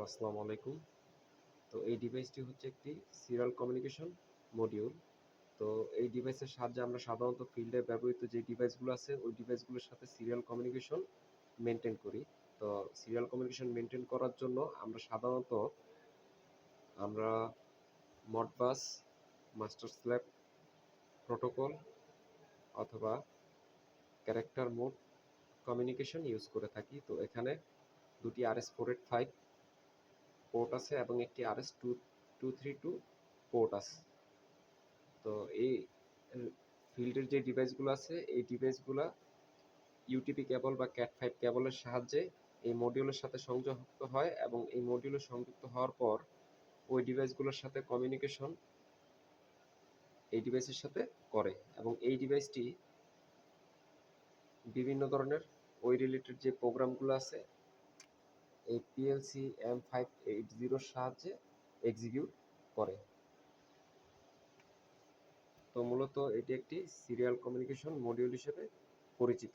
আসসালামু আলাইকুম। তো এই ডিভাইসটি হচ্ছে একটি সিরিয়াল কমিউনিকেশন মডিউল। তো এই ডিভাইসের সাহায্যে আমরা সাধারণত ফিল্ডে ব্যবহৃত যে ডিভাইসগুলো আছে ওই ডিভাইসগুলোর সাথে সিরিয়াল কমিউনিকেশন মেনটেন করি। তো সিরিয়াল কমিউনিকেশন মেনটেন করার জন্য আমরা মডবাস, মাস্টার স্ল্যাভ প্রোটোকল অথবা ক্যারেক্টার মোড কমিউনিকেশন ইউজ করে থাকি। তো এখানে দুটি RS485 পোর্ট আছে এবং একটি RS232 পোর্ট আছে। তো এই ফিল্ডের যে ডিভাইসগুলো আছে এই ডিভাইসগুলো ইউটিপি কেবল বা ক্যাট5 কেবলের সাহায্যে এই মডিউলের সাথে সংযুক্ত হয় এবং এই মডিউলে সংযুক্ত হওয়ার পর ওই ডিভাইসগুলোর সাথে কমিউনিকেশন এই ডিভাইসের সাথে করে এবং এই ডিভাইসটি বিভিন্ন ধরনের ওই রিলেটেড যে প্রোগ্রামগুলো আছে এই PLC M580 সাহায্যে এক্সিকিউট করে। তো মূলত এটি একটি সিরিয়াল কমিউনিকেশন মডিউল হিসেবে পরিচিত।